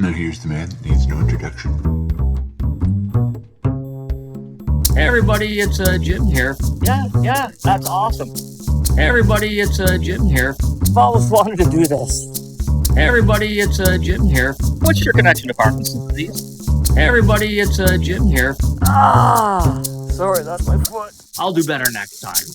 Now here's the man that needs no introduction. Hey everybody, it's Jim here. Yeah, that's awesome. Hey everybody, it's Jim here. I've always wanted to do this. Hey everybody, it's Jim here. What's your connection to Parkinson's disease? Hey everybody, it's Jim here. Sorry, that's my foot. I'll do better next time.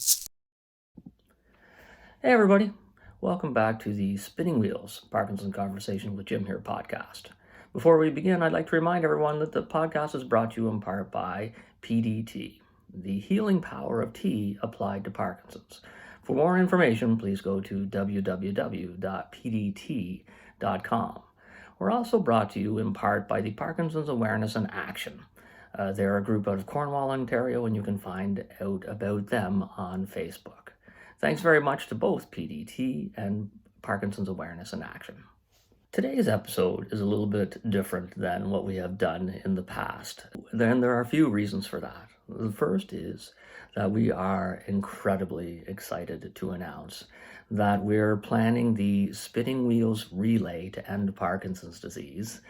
Hey everybody, welcome back to the Spinning Wheels Parkinson's Conversation with Jim here podcast. Before we begin, I'd like to remind everyone that the podcast is brought to you in part by PDT, the healing power of tea applied to Parkinson's. For more information, please go to www.pdt.com. We're also brought to you in part by the Parkinson's Awareness and Action. They're a group out of Cornwall, Ontario, and you can find out about them on Facebook. Thanks very much to both PDT and Parkinson's Awareness and Action. Today's episode is a little bit different than what we have done in the past. Then there are a few reasons for that. The first is that we are incredibly excited to announce that we're planning the Spinning Wheels Relay to End Parkinson's Disease.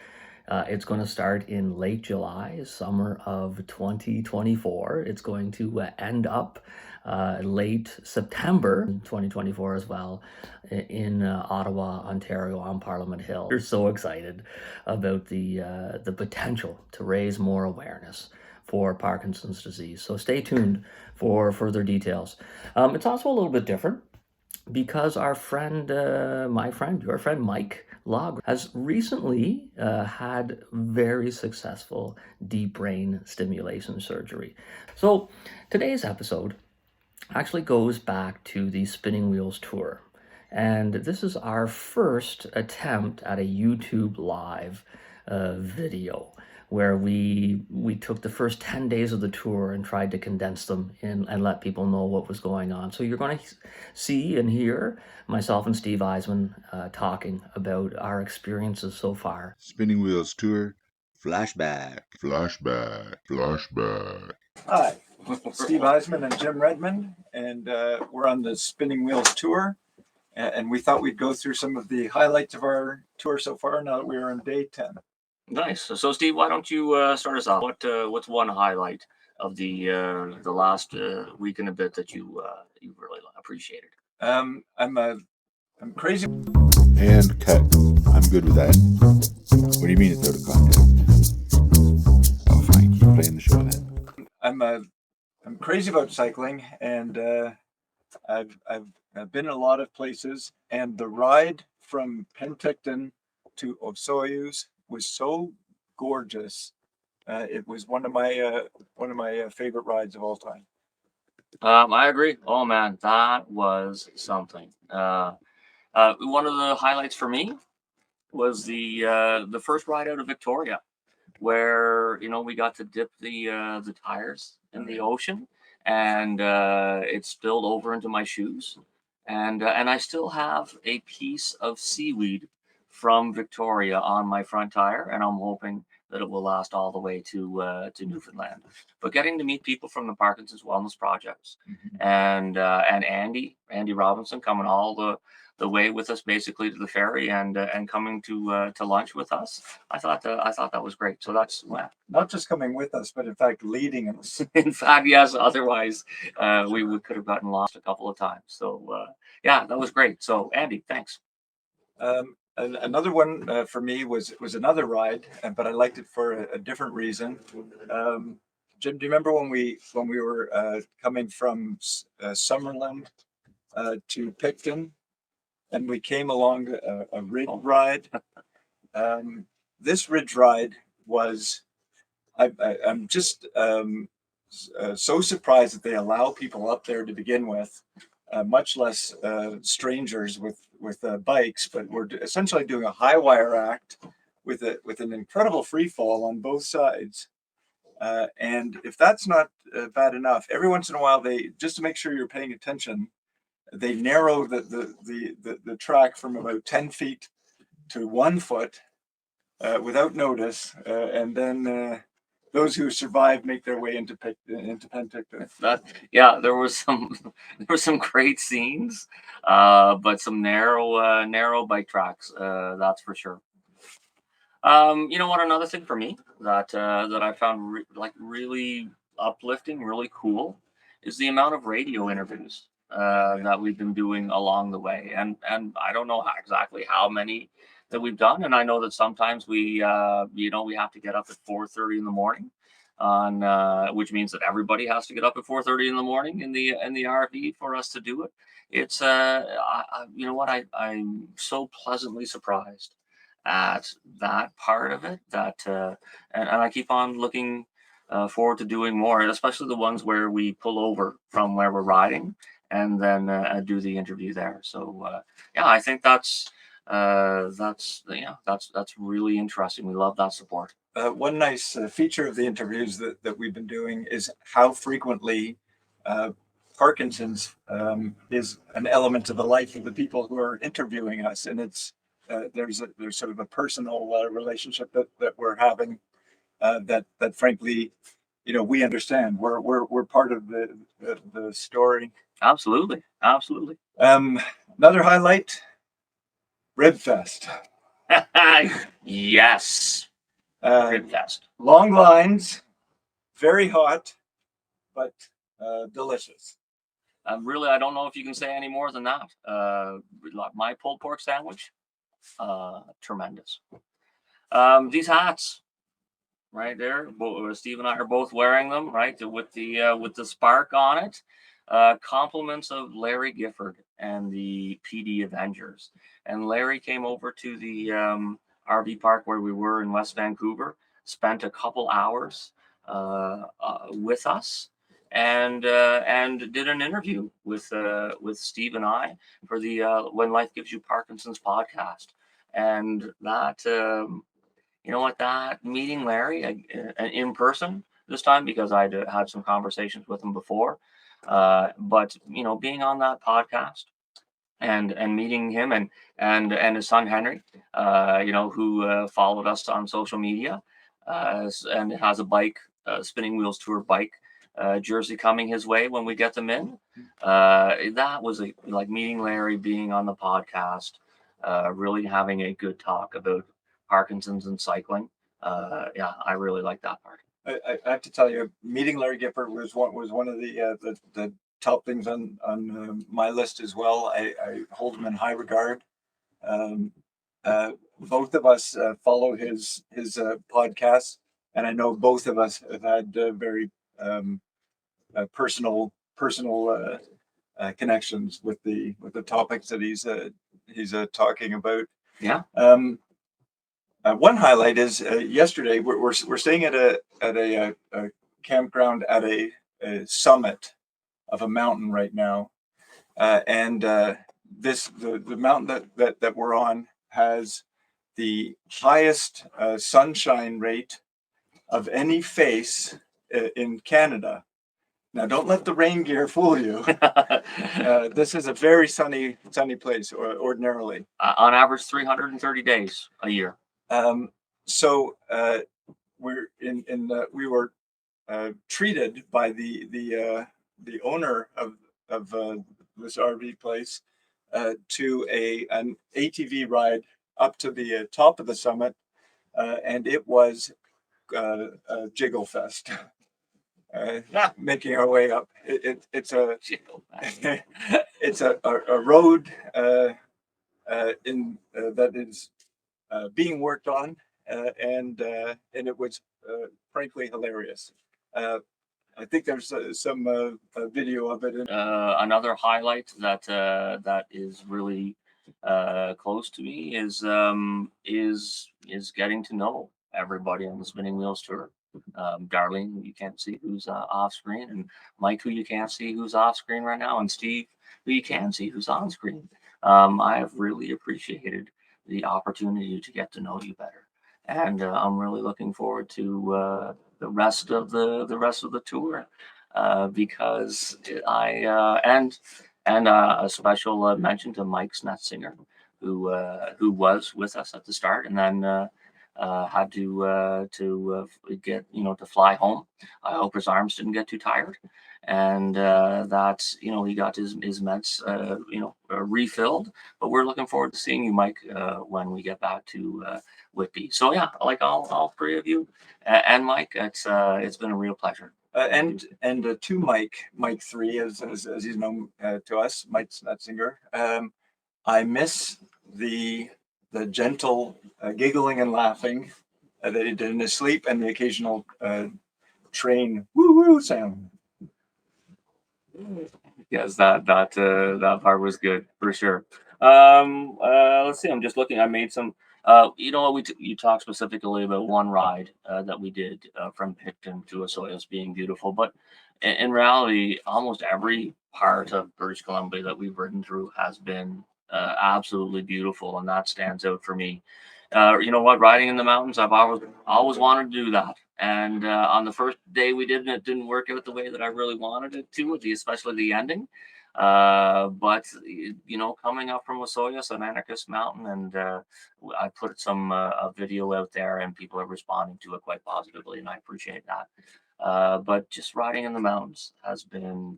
It's going to start in late July, summer of 2024. It's going to end up late September 2024 as well in Ottawa, Ontario on Parliament Hill. We're so excited about the potential to raise more awareness for Parkinson's disease. So stay tuned for further details. It's also a little bit different because our friend, your friend Mike Loghrin has recently had very successful deep brain stimulation surgery. So today's episode actually goes back to the Spinning Wheels tour. And this is our first attempt at a YouTube live video where we took the first 10 days of the tour and tried to condense them and let people know what was going on. So you're going to see and hear myself and Steve Iseman talking about our experiences so far. Spinning Wheels Tour, flashback. Hi, Steve Iseman and Jim Redmond, and we're on the Spinning Wheels Tour, and we thought we'd go through some of the highlights of our tour so far now that we're on day 10. Nice. So Steve, why don't you start us off? What's one highlight of the last week and a bit that you really appreciated? I'm crazy. And cut. I'm good with that. What do you mean it's out of context? Oh, fine. Keep playing the show then. I'm crazy about cycling, and I've been in a lot of places, and the ride from Penticton to Osoyoos was so gorgeous. It was one of my favorite rides of all time. I agree. Oh man, that was something. One of the highlights for me was the first ride out of Victoria, where we got to dip the tires in the ocean, and it spilled over into my shoes, and I still have a piece of seaweed from Victoria on my front tire, and I'm hoping that it will last all the way to Newfoundland. But getting to meet people from the Parkinson's Wellness Projects, and Andy Robinson coming all the way with us basically to the ferry, and coming to lunch with us, I thought that was great. So that's Not just coming with us, but in fact leading us. in fact, yes. Otherwise, we could have gotten lost a couple of times. So yeah, that was great. So Andy, thanks. Another one for me was another ride, but I liked it for a different reason. Jim, do you remember when we were coming from Summerland to Picton, and we came along a ridge ride? This ridge ride was, I'm just so surprised that they allow people up there to begin with, much less strangers with bikes, but we're essentially doing a high wire act with an incredible free fall on both sides. And if that's not bad enough, every once in a while, they, just to make sure you're paying attention, they narrow the track from about 10 feet to 1 foot without notice, and then those who survive make their way into Penticton. There was some great scenes, but some narrow bike tracks. That's for sure. You know what? Another thing for me that that I found really uplifting, really cool, is the amount of radio interviews that we've been doing along the way, and I don't know exactly how many that we've done, and I know that sometimes we we have to get up at 4:30 in the morning, on which means that everybody has to get up at 4:30 in the morning in the RV for us to do it. It's you know what, I'm so pleasantly surprised at that part of it that and I keep on looking forward to doing more, especially the ones where we pull over from where we're riding and then do the interview there. So yeah, I think that's really interesting. We love that support. One nice feature of the interviews that we've been doing is how frequently uh, Parkinson's is an element of the life of the people who are interviewing us, and it's there's sort of a personal relationship that we're having that frankly, we understand. We're part of the story. Absolutely, absolutely. Another highlight, Rib Fest. Yes, Rib Fest. Long lines, very hot, but delicious. Really, I don't know if you can say any more than that. My pulled pork sandwich, tremendous. These hats, right there, Steve and I are both wearing them, right, with the spark on it. Compliments of Larry Gifford and the PD Avengers. And Larry came over to the RV park where we were in West Vancouver, spent a couple hours with us, and did an interview with Steve and I for the When Life Gives You Parkinson's podcast. And that you know what, that meeting Larry in person this time, because I'd had some conversations with him before, but being on that podcast and meeting him and his son Henry, who followed us on social media, and has a bike, Spinning Wheels Tour bike jersey coming his way when we get them in. That was like meeting Larry, being on the podcast, really having a good talk about Parkinson's and cycling. Yeah, I really like that part. I have to tell you, meeting Larry Gifford was one of the top things on my list as well. I hold him in high regard. Both of us follow his podcast, and I know both of us have had very personal connections with the topics that he's talking about. Yeah. One highlight is yesterday we're staying at a campground at a summit of a mountain right now, and the mountain that we're on has the highest sunshine rate of any face in Canada. Now, don't let the rain gear fool you. This is a very sunny place, ordinarily. On average, 330 days a year. So we were treated by the owner of this RV place to an ATV ride up to the top of the summit, and it was a jiggle fest. Making our way up. It's a it's a road in that is being worked on, and it was frankly hilarious. I think there's some video of it. Another highlight that is really close to me is getting to know everybody on the Spinning Wheels Tour. Darlene, who you can't see, who's off screen, and Mike, who you can't see, who's off screen right now, and Steve, who you can see, who's on screen. I have really appreciated the opportunity to get to know you better, and I'm really looking forward to the rest of the tour, because and a special mention to Mike Snetzinger, who was with us at the start, and then had to get to fly home. I hope his arms didn't get too tired, and that he got his meds refilled. But we're looking forward to seeing you, Mike, when we get back to Whitby. So yeah, like all three of you and Mike, it's been a real pleasure. And to Mike 3, as he's known to us, Mike Snetzinger. I miss the gentle giggling and laughing that he did in his sleep, and the occasional train woo woo sound. Yes, that part was good for sure. Let's see. I'm just looking. I made some. You talked specifically about one ride that we did from Picton to Osoyoos being beautiful, but in reality, almost every part of British Columbia that we've ridden through has been absolutely beautiful, and that stands out for me. You know what? Riding in the mountains, I've always wanted to do that. And on the first day we did, it didn't work out the way that I really wanted it to, especially the ending. But coming up from Osoyoos, an Anarchist Mountain, and I put some a video out there, and people are responding to it quite positively, and I appreciate that. But just riding in the mountains has been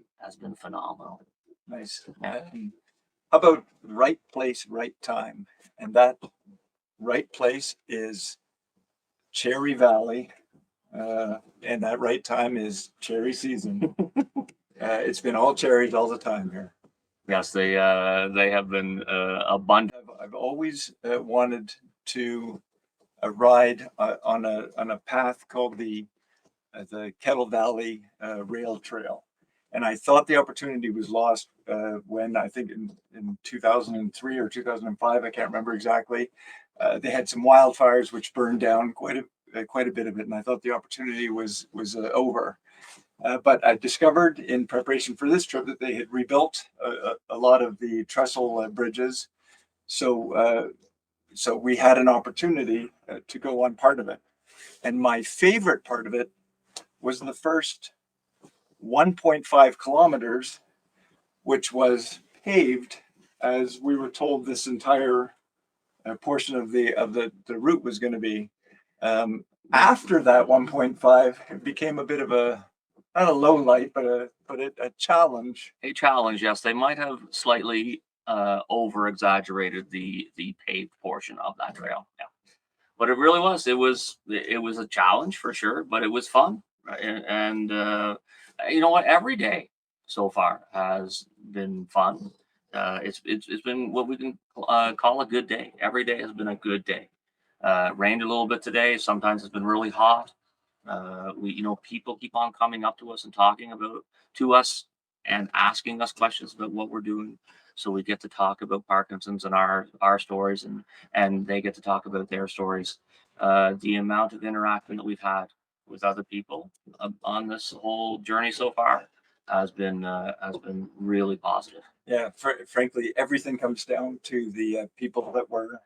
phenomenal. Nice. How about right place, right time? And that right place is Cherry Valley, and that right time is cherry season. It's been all cherries all the time here. Yes, they have been abundant. I've always wanted to ride on a path called the Kettle Valley Rail Trail, and I thought the opportunity was lost when I think in 2003 or 2005, I can't remember exactly. They had some wildfires which burned down quite a bit of it, and I thought the opportunity was over. But I discovered in preparation for this trip that they had rebuilt a lot of the trestle bridges, so we had an opportunity to go on part of it. And my favorite part of it was the first 1.5 kilometers, which was paved, as we were told this entire portion of the route was going to be. After that 1.5, it became a bit of a, not a low light, but a challenge. A challenge, yes. They might have slightly over exaggerated the paved portion of that trail. Yeah, but it really was. It was a challenge for sure, but it was fun. Right? And you know what? Every day so far has been fun. It's been what we can call a good day. Every day has been a good day. Rained a little bit today. Sometimes it's been really hot. People keep on coming up to us and talking to us and asking us questions about what we're doing. So we get to talk about Parkinson's and our stories, and they get to talk about their stories. The amount of interaction that we've had with other people on this whole journey so far has been really positive. Yeah, frankly, everything comes down to the people that we're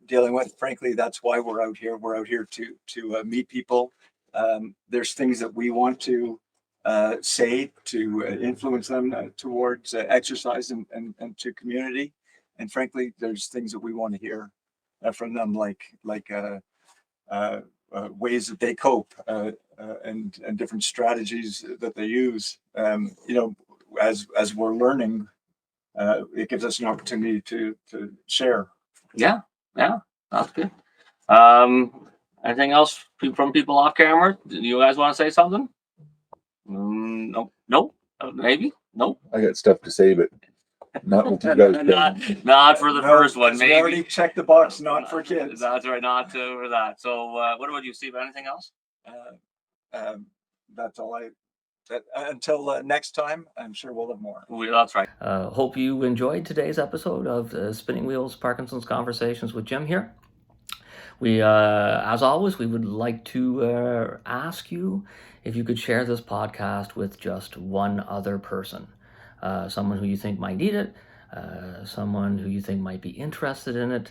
dealing with. Frankly, that's why we're out here. We're out here to meet people. There's things that we want to say to influence them towards exercise and to community. And frankly, there's things that we want to hear from them, like ways that they cope and different strategies that they use. As we're learning, it gives us an opportunity to share. Yeah, that's good. Anything else from people off camera? Do you guys want to say something? No, maybe, no. I got stuff to say, but not with you guys. Not for the first one. Maybe we already checked the box. Not for kids. That's right. Not for that. So, what about you, Steve? Anything else? That's all until next time, I'm sure we'll have more. That's right. Hope you enjoyed today's episode of Spinning Wheels Parkinson's Conversations with Jim here. We, as always, we would like to ask you if you could share this podcast with just one other person, someone who you think might need it, someone who you think might be interested in it.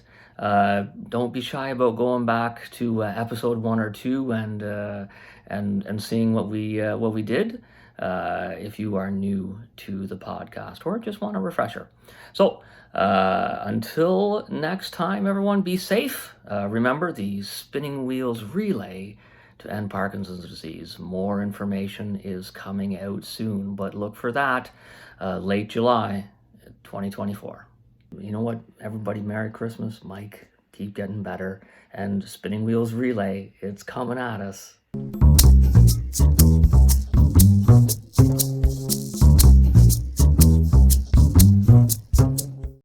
Don't be shy about going back to episode 1 or 2 and seeing what we did. if you are new to the podcast or just want a refresher. So until next time, everyone, be safe. Remember the Spinning Wheels Relay to end Parkinson's disease. More information is coming out soon, but look for that late July 2024. You know what, everybody, Merry Christmas. Mike, keep getting better. And Spinning Wheels Relay, it's coming at us.